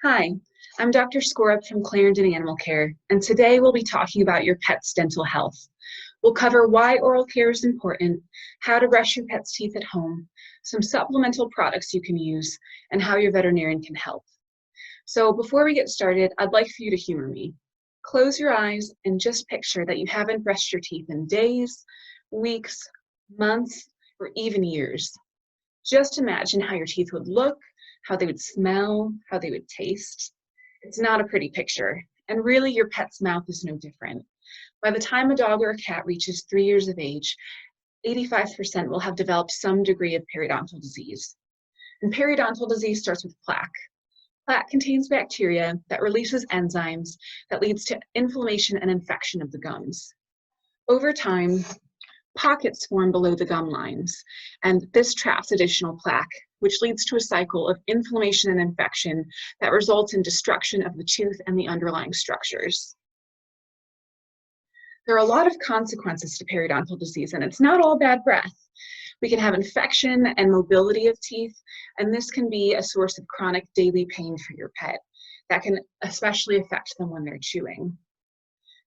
Hi, I'm Dr. Skorup from Clarendon Animal Care, and today we'll be talking about your pet's dental health. We'll cover why oral care is important, how to brush your pet's teeth at home, some supplemental products you can use, and how your veterinarian can help. So before we get started, I'd like for you to humor me. Close your eyes and just picture that you haven't brushed your teeth in days, weeks, months, or even years. Just imagine how your teeth would look, how they would smell, how they would taste. It's not a pretty picture, and really your pet's mouth is no different. By the time a dog or a cat reaches 3 years of age, 85% will have developed some degree of periodontal disease. And periodontal disease starts with plaque. Plaque contains bacteria that releases enzymes that leads to inflammation and infection of the gums. Over time, pockets form below the gum lines, and this traps additional plaque, which leads to a cycle of inflammation and infection that results in destruction of the tooth and the underlying structures. There are a lot of consequences to periodontal disease, and it's not all bad breath. We can have infection and mobility of teeth, and this can be a source of chronic daily pain for your pet. That can especially affect them when they're chewing.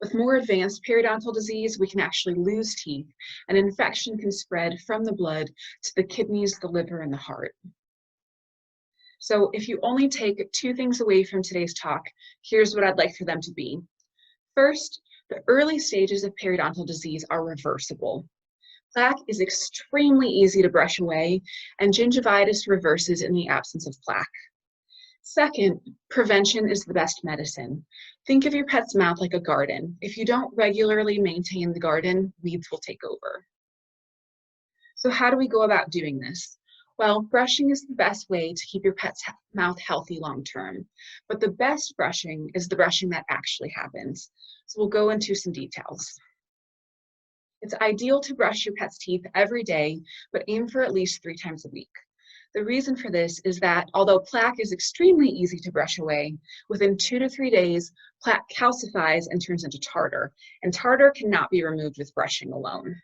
With more advanced periodontal disease, we can actually lose teeth, and infection can spread from the blood to the kidneys, the liver, and the heart. So if you only take 2 things away from today's talk, here's what I'd like for them to be. First, the early stages of periodontal disease are reversible. Plaque is extremely easy to brush away, and gingivitis reverses in the absence of plaque. Second, prevention is the best medicine. Think of your pet's mouth like a garden. If you don't regularly maintain the garden, weeds will take over. So how do we go about doing this? Well, brushing is the best way to keep your pet's mouth healthy long term, but the best brushing is the brushing that actually happens. So we'll go into some details. It's ideal to brush your pet's teeth every day, but aim for at least 3 times a week. The reason for this is that although plaque is extremely easy to brush away, within 2 to 3 days, plaque calcifies and turns into tartar, and tartar cannot be removed with brushing alone.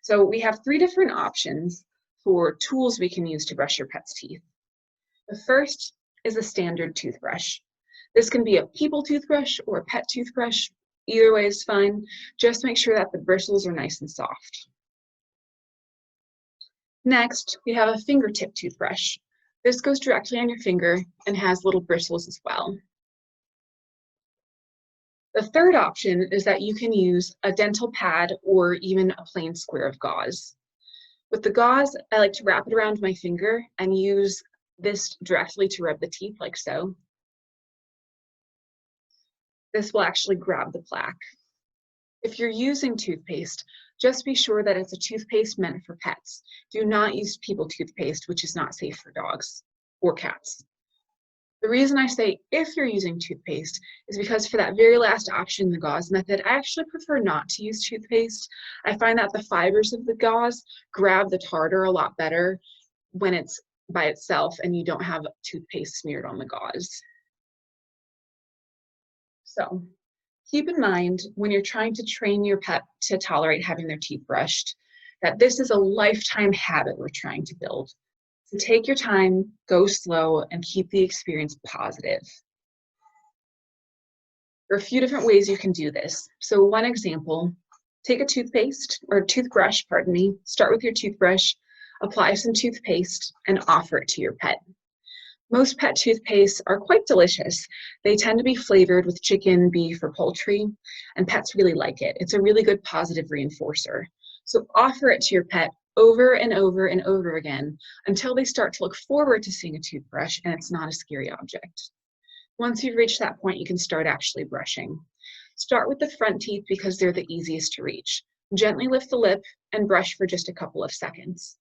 So we have 3 different options for tools we can use to brush your pet's teeth. The first is a standard toothbrush. This can be a people toothbrush or a pet toothbrush. Either way is fine. Just make sure that the bristles are nice and soft. Next, we have a fingertip toothbrush. This goes directly on your finger and has little bristles as well. The third option is that you can use a dental pad or even a plain square of gauze. With the gauze, I like to wrap it around my finger and use this directly to rub the teeth like so. This will actually grab the plaque. If you're using toothpaste, just be sure that it's a toothpaste meant for pets. Do not use people toothpaste, which is not safe for dogs or cats. The reason I say if you're using toothpaste is because for that very last option, the gauze method, I actually prefer not to use toothpaste. I find that the fibers of the gauze grab the tartar a lot better when it's by itself and you don't have toothpaste smeared on the gauze. So keep in mind when you're trying to train your pet to tolerate having their teeth brushed, that this is a lifetime habit we're trying to build. So take your time, go slow, and keep the experience positive. There are a few different ways you can do this. So one example, take a toothbrush, start with your toothbrush, apply some toothpaste, and offer it to your pet. Most pet toothpastes are quite delicious. They tend to be flavored with chicken, beef, or poultry, and pets really like it. It's a really good positive reinforcer. So offer it to your pet over and over and over again until they start to look forward to seeing a toothbrush and it's not a scary object. Once you've reached that point, you can start actually brushing. Start with the front teeth because they're the easiest to reach. Gently lift the lip and brush for just a couple of seconds.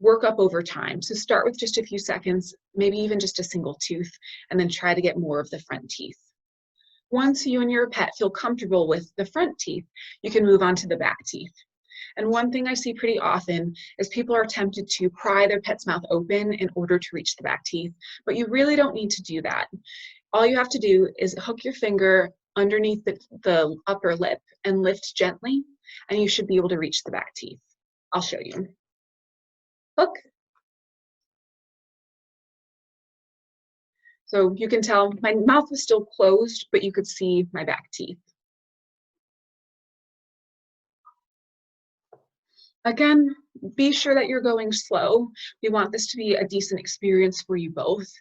Work up over time. So start with just a few seconds, maybe even just a single tooth, and then try to get more of the front teeth. Once you and your pet feel comfortable with the front teeth, you can move on to the back teeth. And one thing I see pretty often is people are tempted to pry their pet's mouth open in order to reach the back teeth, but you really don't need to do that. All you have to do is hook your finger underneath the upper lip and lift gently, and you should be able to reach the back teeth. I'll show you. Hook, So you can tell my mouth was still closed, but you could see my back teeth. Again, be sure that you're going slow. We want this to be a decent experience for you both.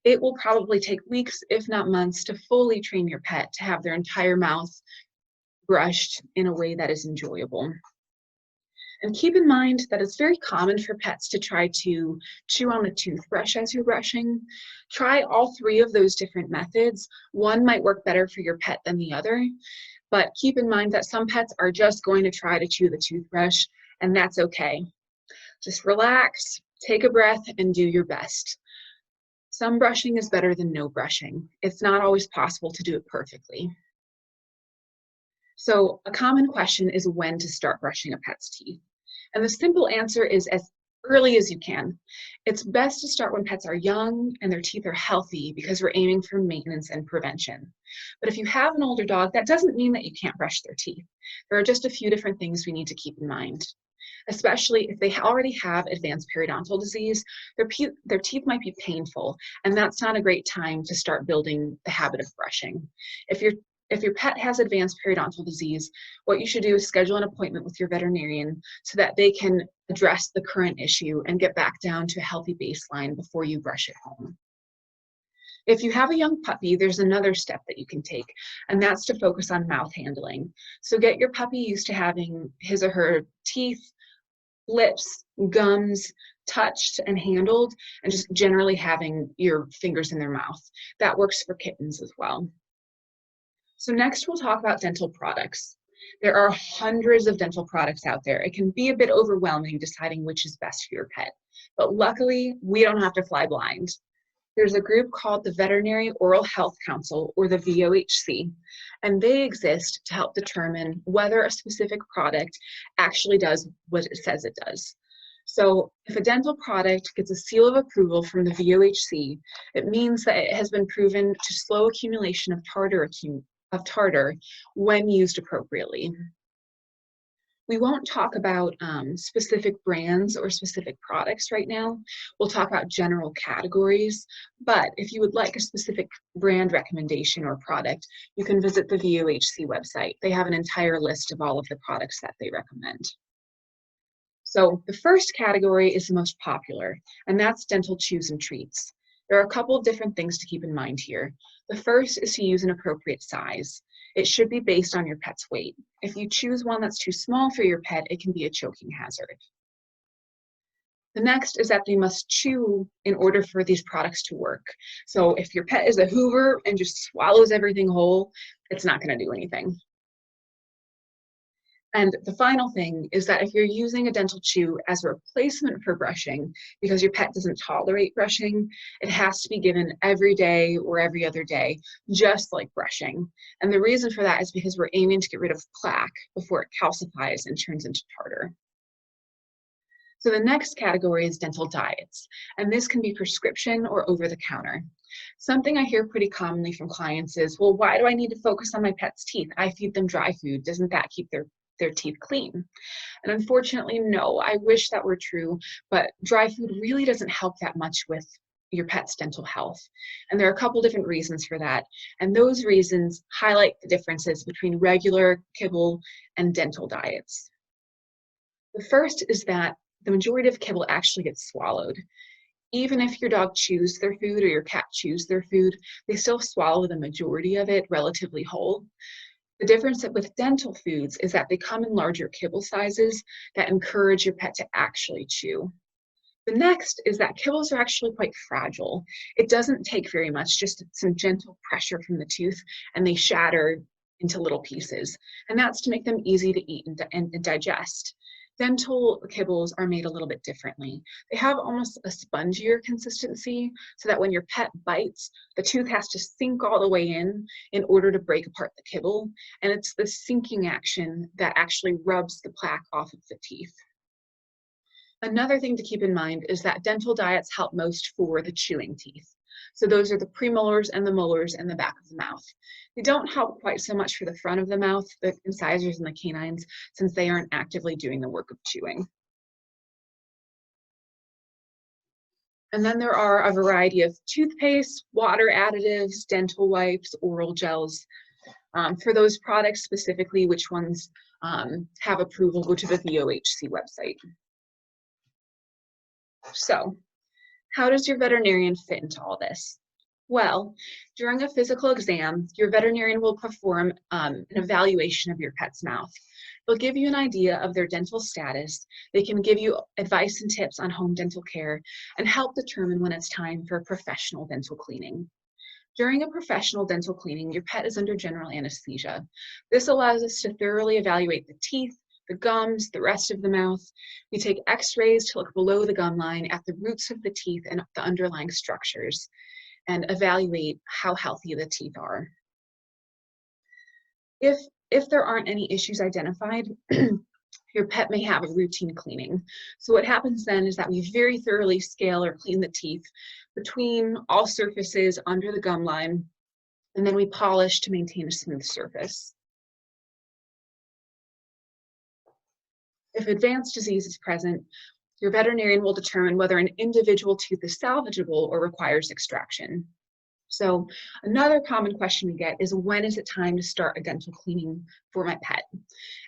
It will probably take weeks, if not months, to fully train your pet to have their entire mouth brushed in a way that is enjoyable. And keep in mind that it's very common for pets to try to chew on the toothbrush as you're brushing. Try all three of those different methods. One might work better for your pet than the other, but keep in mind that some pets are just going to try to chew the toothbrush, and that's okay. Just relax, take a breath, and do your best. Some brushing is better than no brushing. It's not always possible to do it perfectly. So a common question is when to start brushing a pet's teeth. And the simple answer is as early as you can. It's best to start when pets are young and their teeth are healthy because we're aiming for maintenance and prevention. But if you have an older dog, that doesn't mean that you can't brush their teeth. There are just a few different things we need to keep in mind. Especially if they already have advanced periodontal disease, their teeth might be painful, and that's not a great time to start building the habit of brushing. If your pet has advanced periodontal disease, what you should do is schedule an appointment with your veterinarian so that they can address the current issue and get back down to a healthy baseline before you brush at home. If you have a young puppy, there's another step that you can take, and that's to focus on mouth handling. So get your puppy used to having his or her teeth, lips, gums touched and handled, and just generally having your fingers in their mouth. That works for kittens as well. So next we'll talk about dental products. There are hundreds of dental products out there. It can be a bit overwhelming deciding which is best for your pet, but luckily we don't have to fly blind. There's a group called the Veterinary Oral Health Council, or the VOHC, and they exist to help determine whether a specific product actually does what it says it does. So if a dental product gets a seal of approval from the VOHC, it means that it has been proven to slow accumulation of tartar when used appropriately. We won't talk about specific brands or specific products right now. We'll talk about general categories, but if you would like a specific brand recommendation or product, you can visit the VOHC website. They have an entire list of all of the products that they recommend. So the first category is the most popular, and that's dental chews and treats. There are a couple of different things to keep in mind here. The first is to use an appropriate size. It should be based on your pet's weight. If you choose one that's too small for your pet, it can be a choking hazard. The next is that they must chew in order for these products to work. So if your pet is a Hoover and just swallows everything whole, it's not going to do anything. And the final thing is that if you're using a dental chew as a replacement for brushing because your pet doesn't tolerate brushing, it has to be given every day or every other day, just like brushing. And the reason for that is because we're aiming to get rid of plaque before it calcifies and turns into tartar. So the next category is dental diets, and this can be prescription or over the counter. Something I hear pretty commonly from clients is, well, why do I need to focus on my pet's teeth? I feed them dry food. Doesn't that keep their teeth clean? And unfortunately, no. I wish that were true, but dry food really doesn't help that much with your pet's dental health. And there are a couple different reasons for that. And those reasons highlight the differences between regular, kibble, and dental diets. The first is that the majority of kibble actually gets swallowed. Even if your dog chews their food or your cat chews their food, they still swallow the majority of it relatively whole. The difference with dental foods is that they come in larger kibble sizes that encourage your pet to actually chew. The next is that kibbles are actually quite fragile. It doesn't take very much, just some gentle pressure from the tooth, and they shatter into little pieces. And that's to make them easy to eat and digest. Dental kibbles are made a little bit differently. They have almost a spongier consistency so that when your pet bites, the tooth has to sink all the way in order to break apart the kibble. And it's the sinking action that actually rubs the plaque off of the teeth. Another thing to keep in mind is that dental diets help most for the chewing teeth. So those are the premolars and the molars and the back of the mouth. They don't help quite so much for the front of the mouth, the incisors and the canines, since they aren't actively doing the work of chewing. And then there are a variety of toothpaste, water additives, dental wipes, oral gels. For those products specifically, which ones have approval, go to the VOHC website. So, how does your veterinarian fit into all this? Well, during a physical exam, your veterinarian will perform an evaluation of your pet's mouth. They'll give you an idea of their dental status. They can give you advice and tips on home dental care and help determine when it's time for a professional dental cleaning. During a professional dental cleaning, your pet is under general anesthesia. This allows us to thoroughly evaluate the teeth, the gums, the rest of the mouth. We take x-rays to look below the gum line at the roots of the teeth and the underlying structures and evaluate how healthy the teeth are. If there aren't any issues identified, your pet may have a routine cleaning. So what happens then is that we very thoroughly scale or clean the teeth between all surfaces under the gum line, and then we polish to maintain a smooth surface. If advanced disease is present, your veterinarian will determine whether an individual tooth is salvageable or requires extraction. So another common question we get is, when is it time to start a dental cleaning for my pet?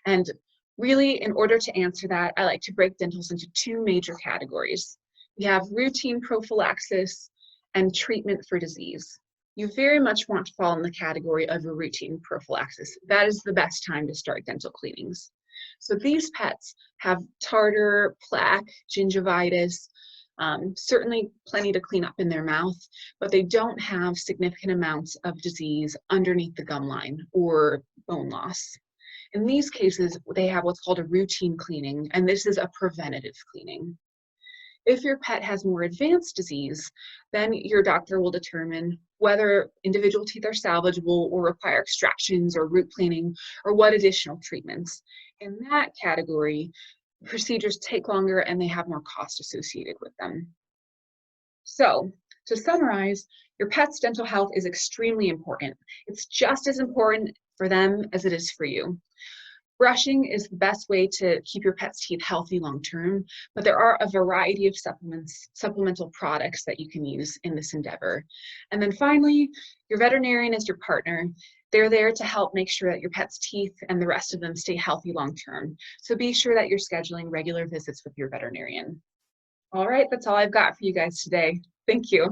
And really, in order to answer that, I like to break dentals into two major categories. We have routine prophylaxis and treatment for disease. You very much want to fall in the category of a routine prophylaxis. That is the best time to start dental cleanings. So these pets have tartar, plaque, gingivitis, certainly plenty to clean up in their mouth, but they don't have significant amounts of disease underneath the gum line or bone loss. In these cases, they have what's called a routine cleaning, and this is a preventative cleaning. If your pet has more advanced disease, then your doctor will determine whether individual teeth are salvageable or require extractions or root planing or what additional treatments. In that category, procedures take longer and they have more cost associated with them. So, to summarize, your pet's dental health is extremely important. It's just as important for them as it is for you. Brushing is the best way to keep your pet's teeth healthy long term, but there are a variety of supplemental products that you can use in this endeavor. And then finally, your veterinarian is your partner. They're there to help make sure that your pet's teeth and the rest of them stay healthy long term. So be sure that you're scheduling regular visits with your veterinarian. All right, that's all I've got for you guys today. Thank you.